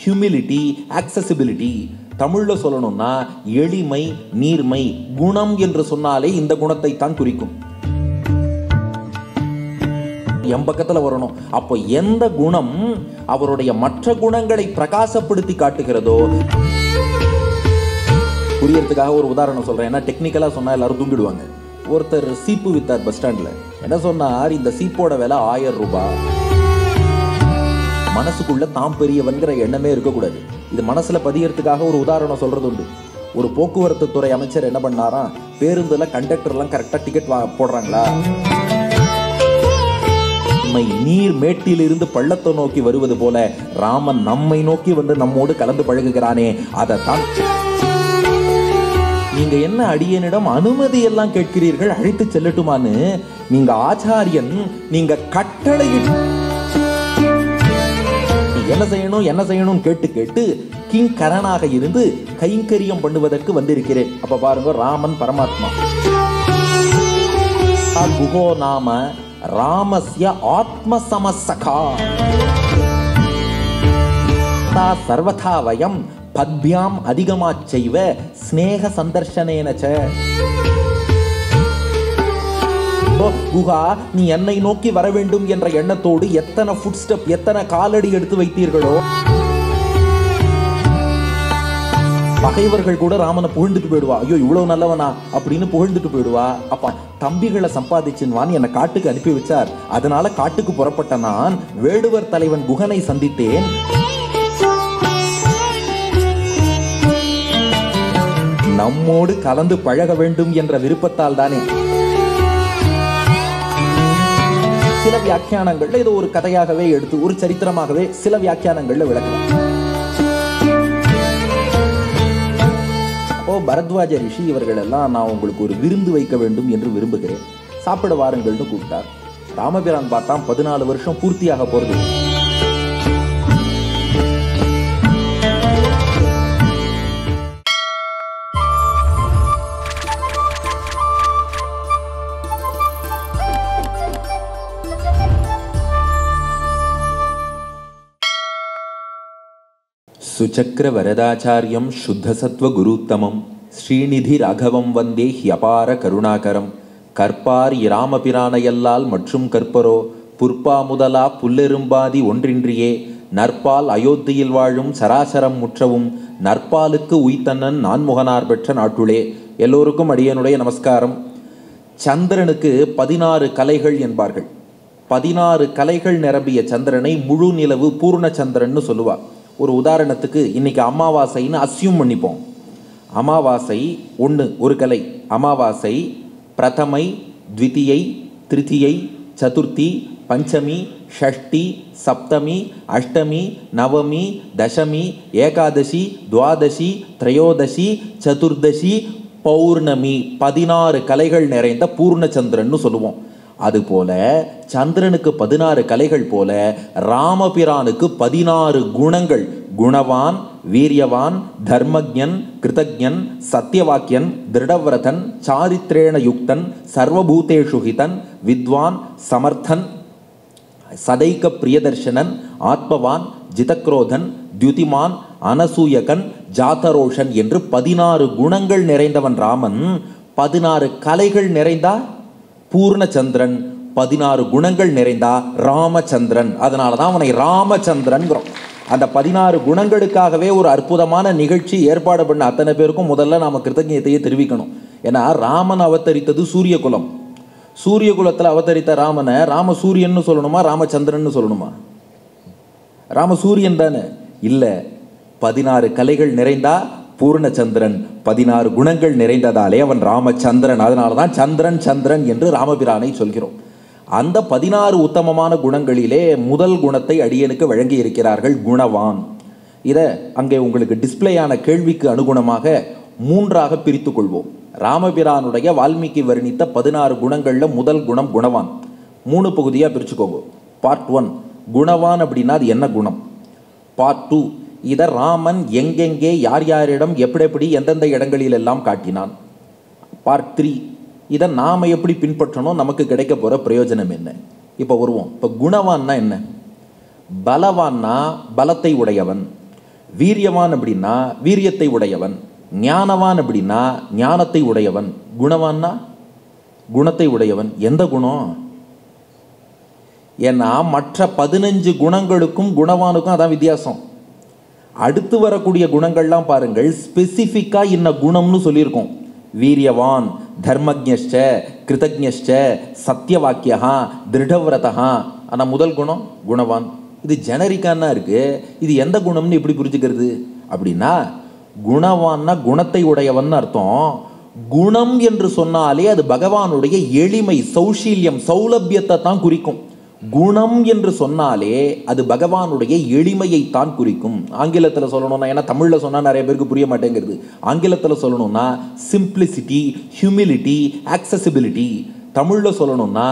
Humility, accessibility. தமிழ்ல சொல்லணும்னா எளிமை, நீர்மை. குணம் என்று சொன்னாலே இந்த குணத்தை தான் குறிக்கும். என் பக்கத்துல வரணும். அப்போ எந்த குணம் அவருடைய மற்ற குணங்களை பிரகாசப்படுத்தி காட்டுகிறதோ. புரியறதுக்காக ஒரு உதாரணம் சொல்றேன். ஏன்னா டெக்னிக்கலா சொன்னா எல்லாரும் தூங்கிடுவாங்க. ஒருத்தர் சீப்பு வித்தார் பஸ் ஸ்டாண்ட்ல. என்ன சொன்னார்? இந்த சீப்போட விலை 1000 ரூபாய். மனசுக்குள்ள தாம் பெரியவன்கிற எண்ணமே இருக்கக்கூடாது. இது மனசுல பதியறதுக்காக ஒரு உதாரணம் சொல்றது உண்டு. ஒரு போக்குவரத்து துறை அமைச்சர் என்ன பண்ணாராம், பேருந்துல கண்டக்டர் எல்லாம் கரெக்டா டிக்கெட் போடுறாங்களா? நீர் மேட்டிலிருந்து பள்ளத்தை நோக்கி வருவது போல ராமன் நம்மை நோக்கி வந்து நம்மோடு கலந்து பழகுகிறானே, அதைத்தான். நீங்க என்ன அடியனிடம் அனுமதி எல்லாம் கேட்கிறீர்கள், அழைத்து செல்லட்டுமான்னு. நீங்க ஆச்சாரியன், நீங்க கட்டளை என்ன செய்யணும் என்ன செய்யணும் கேட்டு கேட்டு கிங்கரனாக இருந்து கைங்கரியம் பண்ணுவதற்கு வந்திருக்கிறேன். அப்ப பாருங்க, ராமன் பரமாத்மா. குஹோ நாம ராமஸ்ய ஆத்மசமசகா சர்வதா வயம் பத்பியாம் அதிகமாச்சைவ ஸ்நேக சந்தர்ஷனேனச்ச. குஹா, நீ என்னை நோக்கி வர வேண்டும் என்ற எண்ணத்தோடு எத்தனை ஃபுட் ஸ்டெப், எத்தனை காலடி எடுத்து வைத்தீர்களோ. பகைவர்கள் கூட ராமனை புகழ்ந்துட்டு போயிடுவா. ஐயோ இவ்வளவு நல்லவனா அப்படின்னு புகழ்ந்துட்டு போயிடுவா. அப்ப தம்பிகளை சம்பாதிச்சின்வான் என்னை காட்டுக்கு அனுப்பி வச்சார். அதனால காட்டுக்கு புறப்பட்ட நான் வேடுவர் தலைவன் குகனை சந்தித்தேன். நம்மோடு கலந்து பழக வேண்டும் என்ற விருப்பத்தால் தானே. சில வியாக்கியானங்கள்ல இது ஒரு கதையாகவே எடுத்து, ஒரு சரித்திரமாகவே சில வியாக்கியானங்கள்ல விளக்கலாம். அப்போ பரத்வாஜ ரிஷி இவர்கள் எல்லாம், நான் உங்களுக்கு ஒரு விருந்து வைக்க வேண்டும் என்று விரும்புகிறேன், சாப்பிட வாருங்கள்னு கூப்பிட்டார். ராமபிரான் பார்த்தா 14 வருஷம் பூர்த்தியாக போறது. சுச்சக்ர வரதாச்சாரியம் சுத்தசத்வ குருத்தமம் ஸ்ரீநிதி ராகவம் வந்தே ஹியபார கருணாகரம் கற்பார் இராமபிரானையல்லால் மற்றும் கற்பரோ புற்பா முதலா புல்லெரும்பாதி ஒன்றின்றியே நற்பால் அயோத்தியில் வாழும் சராசரம் முற்றவும் நற்பாலுக்கு உய்தன்னன் நான்முகனார் பெற்ற நாட்டுளே. எல்லோருக்கும் அடியனுடைய நமஸ்காரம். சந்திரனுக்கு 16 கலைகள் என்பார்கள். 16 கலைகள் நிரம்பிய சந்திரனை முழு நிலவு பூர்ண சந்திரன்னு சொல்லுவார். ஒரு உதாரணத்துக்கு இன்னைக்கு அமாவாசைன்னு அஸ்யூம் பண்ணிப்போம். அமாவாசை 1 ஒரு கலை. அமாவாசை பிரதமை, த்விதியை, திருதியை, சதுர்த்தி, பஞ்சமி, ஷஷ்டி, சப்தமி, அஷ்டமி, நவமி, தசமி, ஏகாதசி, துவாதசி, திரையோதசி, சதுர்தசி, பௌர்ணமி. 16 கலைகள் நிறைந்த பூர்ணச்சந்திரன் சொல்லுவோம். அதுபோல சந்திரனுக்கு 16 கலைகள் போல ராமபிரானுக்கு 16 குணங்கள். குணவான், வீரியவான், தர்மஜன், கிருதஜன், சத்தியவாக்கியன், திருடவிரதன், சாரித்ரேண யுக்தன், சர்வபூதேஷு ஹிதன், வித்வான், சமர்த்தன், சதைக்க பிரியதர்ஷனன், ஆத்மவான், ஜிதக்ரோதன், துயுதிமான், அனசூயகன், ஜாதரோஷன் என்று 16 குணங்கள் நிறைந்தவன் ராமன். 16 கலைகள் நிறைந்தா பூர்ணச்சந்திரன், 16 குணங்கள் நிறைந்தா ராமச்சந்திரன். அதனாலதான் அவனை ராமச்சந்திரன். அந்த 16 குணங்களுக்காகவே ஒரு அற்புதமான நிகழ்ச்சி ஏற்பாடு பண்ண அத்தனை பேருக்கும் முதல்ல நாம கிருத்தஜ்ஞத்தையே தெரிவிக்கணும். ஏன்னா ராமன் அவதரித்தது சூரிய குலம். சூரிய குலத்தில் அவதரித்த ராமனை ராம சூரியன் சொல்லணுமா, ராமச்சந்திரன் சொல்லணுமா? ராமசூரியன் தானே? இல்ல, 16 கலைகள் நிறைந்தா பூர்ணச்சந்திரன், 16 குணங்கள் நிறைந்ததாலே அவன் ராமச்சந்திரன். அதனாலதான் சந்திரன் சந்திரன் என்று ராமபிரானை சொல்கிறோம். அந்த 16 உத்தமமான குணங்களிலே முதல் குணத்தை அடியனுக்கு வழங்கி இருக்கிறார்கள், குணவான். இதை அங்கே உங்களுக்கு டிஸ்பிளேயான கேள்விக்கு அனுகுணமாக 3ஆக பிரித்து கொள்வோம். ராமபிரானுடைய வால்மீகி வர்ணித்த 16 குணங்கள்ல முதல் குணம் குணவான். 3 பகுதியாக பிரிச்சுக்கோங்க. பார்ட் 1 குணவான் அப்படின்னா அது என்ன குணம். பார்ட் 2 இதை ராமன் எங்கெங்கே யார் யாரிடம் எப்படி எப்படி எந்தெந்த இடங்களில் எல்லாம் காட்டினான். பார்ட் 3 இதை நாம் எப்படி பின்பற்றணும், நமக்கு கிடைக்க போகிற பிரயோஜனம் என்ன. இப்போ வருவோம். இப்போ குணவான்னா என்ன? பலவான்னா பலத்தை உடையவன், வீரியவான் அப்படின்னா வீரியத்தை உடையவன், ஞானவான் அப்படின்னா ஞானத்தை உடையவன், குணவான்னா குணத்தை உடையவன். எந்த குணம்? ஏன்னா மற்ற 15 குணங்களுக்கும் குணவானுக்கும் அதான் வித்தியாசம். அடுத்து வரக்கூடிய குணங்கள்லாம் பாருங்கள், ஸ்பெசிஃபிக்கா இன்ன குணம்னு சொல்லியிருக்கோம். வீரியவான், தர்மஜ்ஞஷ்ட, கிருதஜ்ஞஷ்ட, சத்தியவாக்கியா, திருடவிரதா. ஆனால் முதல் குணம் குணவான். இது ஜெனரிக்கானா இருக்கு. இது எந்த குணம்னு எப்படி புரிஞ்சுக்கிறது அப்படின்னா, குணவான்னா குணத்தை உடையவன் அர்த்தம். குணம் என்று சொன்னாலே அது பகவானுடைய எளிமை, சௌஷீல்யம், சௌலபியத்தை தான் குறிக்கும். குணம் என்று சொன்னாலே அது பகவானுடைய எளிமையை தான் குறிக்கும். ஆங்கிலத்தில் சொல்லணும்னா, ஏன்னா தமிழில் சொன்னால் நிறைய பேருக்கு புரிய மாட்டேங்கிறது. ஆங்கிலத்தில் சொல்லணும்னா சிம்பிளிசிட்டி, ஹியூமிலிட்டி, ஆக்சசிபிலிட்டி. தமிழில் சொல்லணும்னா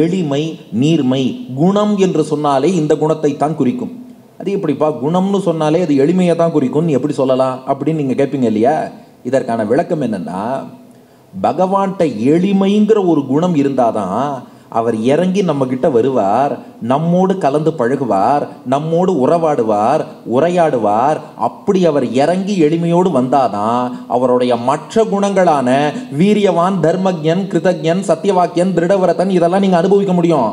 எளிமை, நீர்மை. குணம் என்று சொன்னாலே இந்த குணத்தை தான் குறிக்கும். அது எப்படிப்பா குணம்னு சொன்னாலே அது எளிமையை தான் குறிக்கும்னு எப்படி சொல்லலாம் அப்படின்னு நீங்கள் கேட்பீங்க இல்லையா? இதற்கான விளக்கம் என்னன்னா, பகவான்கிட்ட எளிமைங்கிற ஒரு குணம் இருந்தாதான் அவர் இறங்கி நம்ம கிட்ட வருவார், நம்மோடு கலந்து பழகுவார், நம்மோடு உறவாடுவார், உரையாடுவார். அப்படி அவர் இறங்கி எளிமையோடு வந்தாதான் அவருடைய மற்ற குணங்களான வீரியவான், தர்மஜன், கிருதஜன், சத்தியவாக்கியன், திருடவிரதன் இதெல்லாம் நீங்க அனுபவிக்க முடியும்.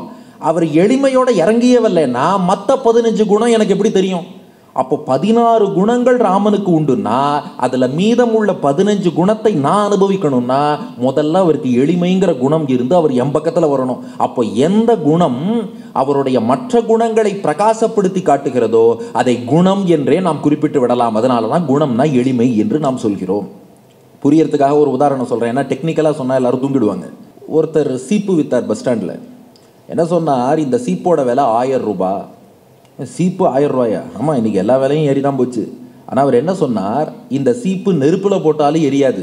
அவர் எளிமையோட இறங்கியே வரலன்னா மற்ற 15 குணம் எனக்கு எப்படி தெரியும்? அப்போ 16 குணங்கள் ராமனுக்கு உண்டுன்னா அதுல மீதமுள்ள 15 குணத்தை நான் அனுபவிக்கணும்னா முதல்ல அவருக்கு எளிமைங்கிற குணம் இருந்து அவர் என் பக்கத்துல வரணும். அப்போ எந்த குணம் அவருடைய மற்ற குணங்களை பிரகாசப்படுத்தி காட்டுகிறதோ அதை குணம் என்றே நாம் குறிப்பிட்டு விடலாம். அதனாலதான் குணம்னா எளிமை என்று நாம் சொல்கிறோம். புரியறதுக்காக ஒரு உதாரணம் சொல்றேன், ஏன்னா டெக்னிக்கலா சொன்னா எல்லாரும் தூங்கிடுவாங்க. ஒருத்தர் சீப்பு வித்தார் பஸ் ஸ்டாண்ட்ல. என்ன சொன்னார், இந்த சீப்போட விலை 1000 ரூபாய். சீப்பு 1000 ரூபாயா? ஆமாம், இன்னைக்கு எல்லா விலையும் ஏறி தான் போச்சு. ஆனால் அவர் என்ன சொன்னார், இந்த சீப்பு நெருப்பில் போட்டாலும் எரியாது,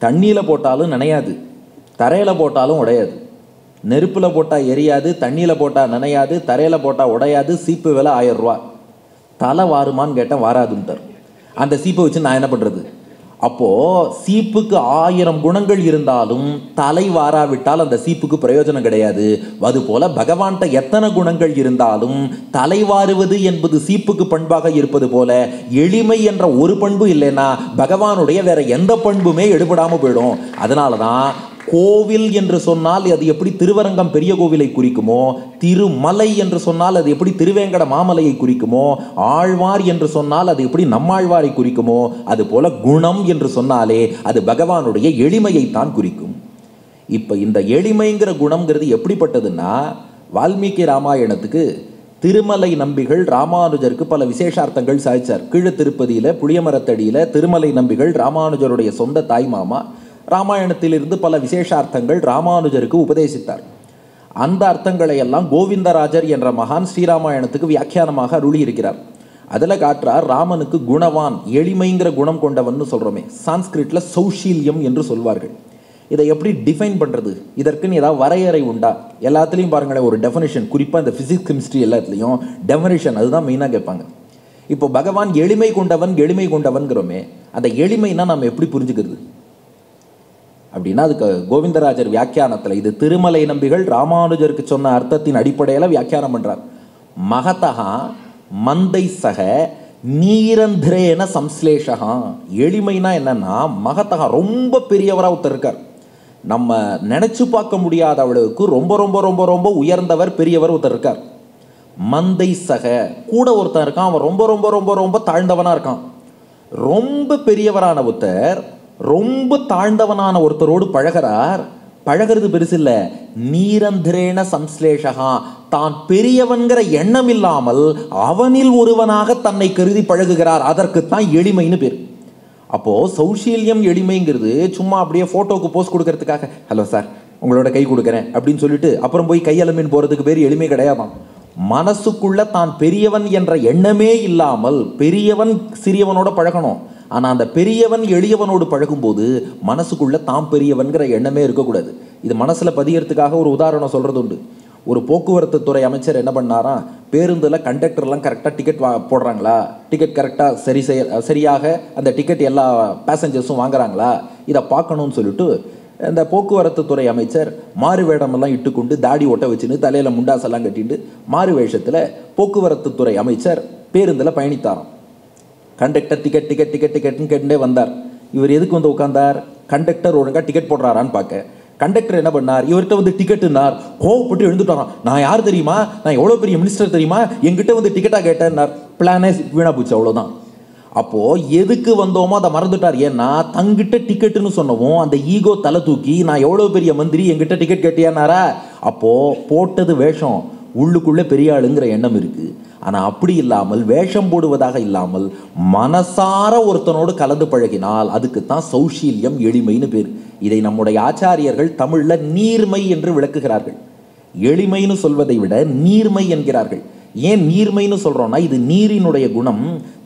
தண்ணியில் போட்டாலும் நனையாது, தரையில் போட்டாலும் உடையாது. நெருப்பில் போட்டால் எரியாது, தண்ணியில் போட்டால் நனையாது, தரையில் போட்டால் உடையாது. சீப்பு விலை 1000 ரூபா. தலை வாருமான்னு கேட்டேன், வாராதுன்ட்டார். அந்த சீப்பை வச்சு நான் என்ன பண்ணுறது? அப்போது சீப்புக்கு 1000 குணங்கள் இருந்தாலும் தலை வாராவிட்டால் அந்த சீப்புக்கு பிரயோஜனம் கிடையாது. அதுபோல பகவான்கிட்ட எத்தனை குணங்கள் இருந்தாலும் தலை வாருவது என்பது சீப்புக்கு பண்பாக இருப்பது போல எளிமை என்ற ஒரு பண்பு இல்லைன்னா பகவானுடைய வேற எந்த பண்புமே எடுபடாமல் போயிடும். அதனால தான் கோவில் என்று சொன்னால் அது எப்படி திருவரங்கம் பெரிய கோவிலை குறிக்குமோ, திருமலை என்று சொன்னால் அது எப்படி திருவேங்கட மாமலையை குறிக்குமோ, ஆழ்வார் என்று சொன்னால் அது எப்படி நம்மாழ்வாரை குறிக்குமோ, அது போல குணம் என்று சொன்னாலே அது பகவானுடைய எளிமையை தான் குறிக்கும். இப்ப இந்த எளிமைங்கிற குணம்ங்கிறது எப்படிப்பட்டதுன்னா, வால்மீகி ராமாயணத்துக்கு திருமலை நம்பிகள் ராமானுஜருக்கு பல விசேஷார்த்தங்கள் சாதிச்சார். கீழ திருப்பதியில புளியமரத்தடியில திருமலை நம்பிகள் ராமானுஜருடைய சொந்த தாய் மாமா ராமாயணத்திலிருந்து பல விசேஷார்த்தங்கள் ராமானுஜருக்கு உபதேசித்தார். அந்த அர்த்தங்களை எல்லாம் கோவிந்தராஜர் என்ற மகான் ஸ்ரீராமாயணத்துக்கு வியாக்கியானமாக அருளி இருக்கிறார். அதில் காட்டுறார், ராமனுக்கு குணவான், எளிமைங்கிற குணம் கொண்டவன் சொல்றோமே, சான்ஸ்கிரிட்ல சௌஷீல்யம் என்று சொல்வார்கள். இதை எப்படி டிஃபைன் பண்றது? இதற்குன்னு ஏதாவது வரையறை உண்டா? எல்லாத்துலேயும் பாருங்களேன் ஒரு டெஃபினிஷன், குறிப்பாக இந்த பிசிக்ஸ் கெமிஸ்ட்ரி எல்லாத்துலேயும் டெஃபினிஷன் அதுதான் மெயினாக கேட்பாங்க. இப்போ பகவான் எளிமை கொண்டவன், எளிமை கொண்டவன்கிறோமே, அந்த எளிமைனா நம்ம எப்படி புரிஞ்சுக்கிறது அப்படின்னா, அதுக்கு கோவிந்தராஜர் வியாக்கியானத்தில் இது திருமலை நம்பிகள் ராமானுஜருக்கு சொன்ன அர்த்தத்தின் அடிப்படையில் வியாக்கியானம் பண்றார். மகதா மந்தை சக நீரந்திரேன சம்ஸ்லேஷகா. எளிமைனா என்னன்னா, மகதா ரொம்ப பெரியவராக ஒருத்தர் இருக்கார், நம்ம நினைச்சு பார்க்க முடியாத அளவுக்கு ரொம்ப ரொம்ப ரொம்ப ரொம்ப உயர்ந்தவர், பெரியவர் ஒருத்தர் இருக்கார். மந்தை சக கூட ஒருத்தர் இருக்கான், அவன் ரொம்ப ரொம்ப ரொம்ப ரொம்ப தாழ்ந்தவனா இருக்கான். ரொம்ப பெரியவரான ஒருத்தர் ரொம்ப தாழ்ந்தவனான ஒருத்தரோடு பழகிறார். பழகிறது பெருசு இல்லை, நீரந்திரேன சம்ஸ்லேஷகா, தான் பெரியவன்கிற எண்ணம் இல்லாமல் அவனில் ஒருவனாக தன்னை கருதி பழகுகிறார். அதற்குத்தான் எளிமைன்னு பேர். அப்போ சௌஷீல்யம் எளிமைங்கிறது சும்மா அப்படியே போட்டோக்கு போஸ்ட் கொடுக்கறதுக்காக, ஹலோ சார் உங்களோட கை கொடுக்குறேன் அப்படின்னு சொல்லிட்டு அப்புறம் போய் கையலமின் போறதுக்கு பேர் எளிமை கிடையாதான். மனசுக்குள்ள தான் பெரியவன் என்ற எண்ணமே இல்லாமல் பெரியவன் சிறியவனோட பழகணும். ஆனால் அந்த பெரியவன் எளியவனோடு பழகும்போது மனசுக்குள்ள தாம் பெரியவன்கிற எண்ணமே இருக்கக்கூடாது. இது மனசில் பதியறதுக்காக ஒரு உதாரணம் சொல்கிறது உண்டு. ஒரு போக்குவரத்து துறை அமைச்சர் என்ன பண்ணாராம், பேருந்தில் கண்டக்டர்லாம் கரெக்டாக டிக்கெட் போடுறாங்களா, டிக்கெட் கரெக்டாக சரியாக அந்த டிக்கெட் எல்லா பேசஞ்சர்ஸும் வாங்குறாங்களா, இதை பார்க்கணும்னு சொல்லிட்டு இந்த போக்குவரத்து துறை அமைச்சர் மாறு வேடமெல்லாம் இட்டுக்கொண்டு தாடி ஒட்ட வச்சுன்னு தலையில் முண்டாசெல்லாம் கட்டிட்டு மாறு வேஷத்தில் போக்குவரத்து துறை அமைச்சர் பேருந்தில் பயணித்தாராம். கண்டக்டர் டிக்கெட் டிக்கெட் டிக்கெட் டிக்கெட்னு கேட்டுட்டே வந்தார். இவர் எதுக்கு வந்து உட்காந்தார்? கண்டக்டர் ஒழுங்காக டிக்கெட் போடுறாரான்னு பார்க்க. கண்டக்டர் என்ன பண்ணார்? இவர்கிட்ட வந்து டிக்கெட்டுனார். கோவப்பட்டு எழுந்துட்டாராம். நான் யார் தெரியுமா? நான் எவ்வளோ பெரிய மினிஸ்டர் தெரியுமா? என்கிட்ட வந்து டிக்கெட்டாக கேட்டேன்னார். பிளானே வீணா போச்சு, அவ்வளோதான். அப்போது எதுக்கு வந்தோமோ அதை மறந்துட்டார். ஏன்னா தங்கிட்ட டிக்கெட்டுன்னு சொன்னவும் அந்த ஈகோ தலை தூக்கி நான் எவ்வளோ பெரிய மந்திரி, என்கிட்ட டிக்கெட் கேட்டியானாரா? அப்போது போட்டது வேஷம், உள்ளுக்குள்ளே பெரிய ஆளுங்கிற எண்ணம் இருக்குது. ஆனால் அப்படி இல்லாமல், வேஷம் போடுவதாக இல்லாமல் மனசார ஒருத்தனோடு கலந்து பழகினால் அதுக்கு தான் சௌஷீல்யம், எளிமைன்னு பேர். இதை நம்முடைய ஆச்சாரியர்கள் தமிழில் நீர்மை என்று விளக்குகிறார்கள். எளிமைன்னு சொல்வதை விட நீர்மை என்கிறார்கள். ஏன் நீர்மைன்னு சொல்கிறோன்னா, இது நீரினுடைய குணம்.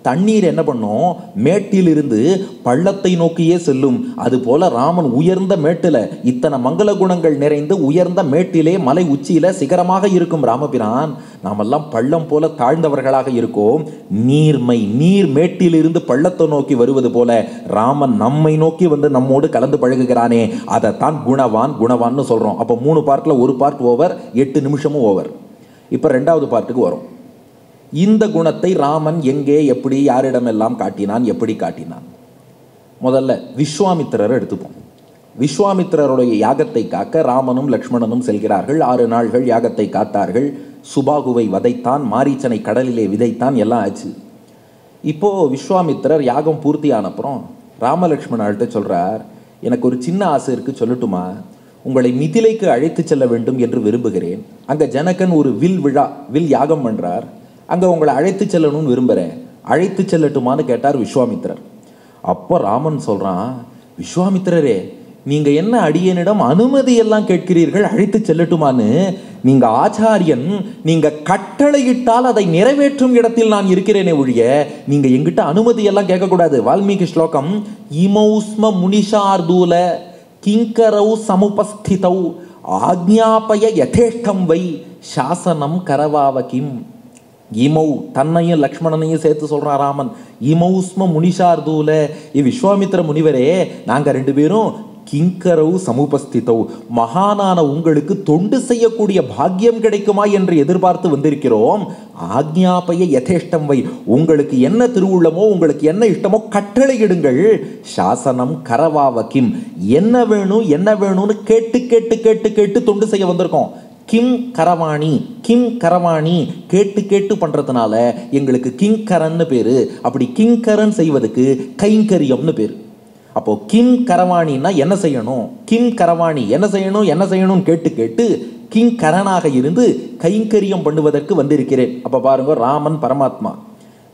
தண்ணீர் என்ன பண்ணும்? மேட்டிலிருந்து பள்ளத்தை நோக்கியே செல்லும். அதுபோல ராமன் உயர்ந்த மேட்டில், இத்தனை மங்கள குணங்கள் நிறைந்து உயர்ந்த மேட்டிலே, மலை உச்சியில் சிகரமாக இருக்கும் ராமபிரான். நாமெல்லாம் பள்ளம் போல தாழ்ந்தவர்களாக இருக்கோம். நீர்மை, நீர் மேட்டிலிருந்து பள்ளத்தை நோக்கி வருவது போல ராமன் நம்மை நோக்கி வந்து நம்மோடு கலந்து பழகுகிறானே, அதைத்தான் குணவான் குணவான்னு சொல்கிறோம். அப்போ 3 பார்ட்டில் ஒரு பார்ட் ஓவர், 8 நிமிஷமும் ஓவர். இப்போ 2வது பார்ட்டுக்கு வரும். இந்த குணத்தை ராமன் எங்கே, எப்படி, யாரிடமெல்லாம் காட்டினான், எப்படி காட்டினான்? முதல்ல விஸ்வாமித்திரரை எடுத்துப்போம். விஸ்வாமித்திரருடைய யாகத்தை காக்க ராமனும் லக்ஷ்மணனும் செல்கிறார்கள். 6 நாள்கள் யாகத்தை காத்தார்கள். சுபாகுவை வதைத்தான், மாரீச்சனை கடலிலே விதைத்தான், எல்லாம் ஆச்சு. இப்போது விஸ்வாமித்திரர் யாகம் பூர்த்தி ஆனப்புறம் ராமலக்ஷ்மணர்கிட்ட சொல்கிறார், எனக்கு ஒரு சின்ன ஆசை இருக்குது, சொல்லட்டுமா? உங்களை மிதிலைக்கு அழைத்து செல்ல வேண்டும் என்று விரும்புகிறேன். அங்கே ஜனகன் ஒரு வில் யாகம் பண்ணுறார். அங்கே உங்களை அழைத்து செல்லணும்னு விரும்புகிறேன், அழைத்து செல்லட்டுமான்னு கேட்டார் விஸ்வாமித்திரர். அப்போ ராமன் சொல்கிறான், விஸ்வாமித்திரரே, நீங்கள் என்ன அடியனிடம் அனுமதி எல்லாம் கேட்கிறீர்கள் அழைத்து செல்லட்டுமான்னு? நீங்கள் ஆச்சாரியன், நீங்கள் கட்டளையிட்டால் அதை நிறைவேற்றும் இடத்தில் நான் இருக்கிறேனே ஒழிய நீங்கள் எங்கிட்ட அனுமதி எல்லாம் கேட்கக்கூடாது. வால்மீகி ஸ்லோகம், இமௌஸ்ம முனிஷார்தூல கிங்கரௌ சமுபஸ்திதௌ ஆக்ஞாபய யதேஷ்டம் வை சாசனம் கரவாவகிம். இமௌ, தன்னையும் லக்ஷ்மணனையும் சேர்த்து சொல்கிறான் ராமன். இமௌஸ்ம முனிஷார்தூல, விஸ்வாமித்திர முனிவரே, நாங்கள் 2 பேரும் கிங்கரவு சமுபஸ்திதௌ, மகானான உங்களுக்கு தொண்டு செய்யக்கூடிய பாக்கியம் கிடைக்குமா என்று எதிர்பார்த்து வந்திருக்கிறோம். ஆக்ஞாபய யதேஷ்டம் வை, உங்களுக்கு என்ன திருவுள்ளமோ, உங்களுக்கு என்ன இஷ்டமோ கட்டளையிடுங்கள். சாசனம் கரவாவகிம், என்ன வேணும் என்ன வேணும்னு கேட்டு கேட்டு கேட்டு கேட்டு தொண்டு செய்ய வந்திருக்கோம். கிம் கரவாணி, கிம் கரவாணி, கேட்டு கேட்டு பண்ணுறதுனால எங்களுக்கு கிங்கரன்னு பேர். அப்படி கிங்கரன் செய்வதுக்கு கைங்கரியம்னு பேர். அப்போ கிம் கரவாணின்னா என்ன செய்யணும், கிம் கரவாணி என்ன செய்யணும் என்ன செய்யணும் கேட்டு கேட்டு கிங்கரனாக இருந்து கைங்கரியம் பண்ணுவதற்கு வந்திருக்கிறேன். அப்போ பாருங்க, ராமன் பரமாத்மா,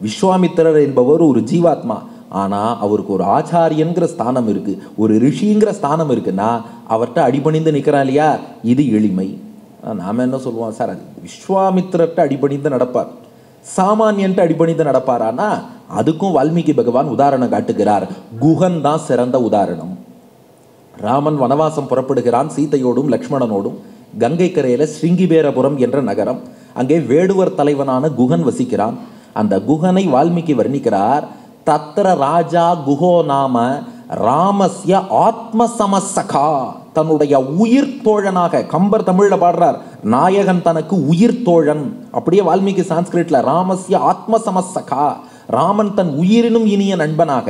விஸ்வாமித்திரர் என்பவர் ஒரு ஜீவாத்மா. ஆனால் அவருக்கு ஒரு ஆச்சாரியங்கிற ஸ்தானம் இருக்குது, ஒரு ரிஷிங்கிற ஸ்தானம் இருக்குன்னா அவர்கிட்ட அடிபணிந்து நிற்கிறான் இல்லையா, இது எளிமை. நாம் என்ன சொல்லுவோம், சார் அது விஸ்வாமித்திரர்கிட்ட அடிபணிந்து நடப்பார், சாமானியன்ட்டு அடிபணிந்து நடப்பாரானா அதுக்கும் வால்மீகி பகவான் உதாரணம் காட்டுகிறார். குகன் தான் சிறந்த உதாரணம். ராமன் வனவாசம் புறப்படுகிறான் சீதையோடும் லக்ஷ்மணனோடும். கங்கை கரையில் ஸ்ருங்கிபேரபுரம் என்ற நகரம், அங்கே வேடுவர் தலைவனான குகன் வசிக்கிறான். அந்த குகனை வால்மீகி வர்ணிக்கிறார். தத்திர ராஜா குஹோ நாம ராமஸ்ய ஆத்மசமசகா, தன்னுடைய உயிர் தோழனாக. கம்பர் தமிழில் பாடுறார், நாயகன் தனக்கு உயிர் தோழன். அப்படியே வால்மீகி சான்ஸ்கிரிட்ல ராமஸ்ய ஆத்மசமசகா, ராமன் தன் உயிரினும் இனிய நண்பனாக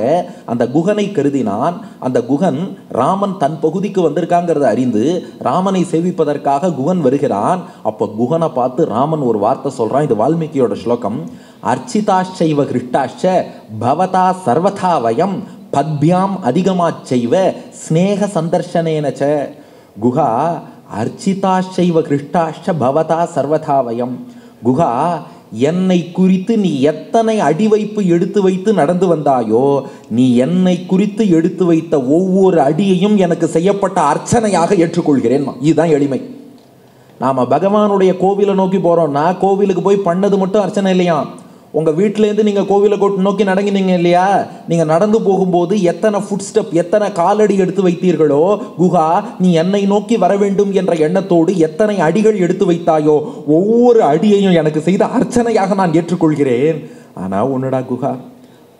அந்த குகனை கருதினான். அந்த குகன் ராமன் தன் பகுதிக்கு வந்திருக்காங்கிறத அறிந்து ராமனை சேவிப்பதற்காக குகன் வருகிறான். அப்போ குகனை பார்த்து ராமன் ஒரு வார்த்தை சொல்றான். இது வால்மீகியோட ஸ்லோகம். அர்ச்சிதாச்சைவ கிருஷ்டாச்ச பவதா சர்வதா வயம் பத்பியாம் அதிகமாச்சைவ ஸ்நேக சந்தர்ஷனேனச்ச. குஹா அர்ச்சிதாச்சைவ கிருஷ்டாச்ச பவதா சர்வதா வயம். குஹா, என்னை குறித்து நீ எத்தனை அடிவைப்பு எடுத்து வைத்து நடந்து வந்தாயோ, நீ என்னை குறித்து எடுத்து வைத்த ஒவ்வொரு அடியையும் எனக்கு செய்யப்பட்ட அர்ச்சனையாக ஏற்றுக்கொள்கிறேன். இதுதான் எளிமை. நாம் பகவானுடைய கோவிலை நோக்கி போகிறோம்னா கோவிலுக்கு போய் பண்ணது மட்டும் அர்ச்சனை இல்லையா. உங்கள் வீட்டிலேருந்து நீங்கள் கோவிலை நோக்கி நடங்கினீங்க இல்லையா, நீங்கள் நடந்து போகும்போது எத்தனை ஃபுட் ஸ்டெப், எத்தனை காலடி எடுத்து வைத்தீர்களோ, குஹா நீ என்னை நோக்கி வர வேண்டும் என்ற எண்ணத்தோடு எத்தனை அடிகள் எடுத்து வைத்தாயோ, ஒவ்வொரு அடியையும் எனக்கு செய்த அர்ச்சனையாக நான் ஏற்றுக்கொள்கிறேன். ஆனால் உன்னடா குஹா,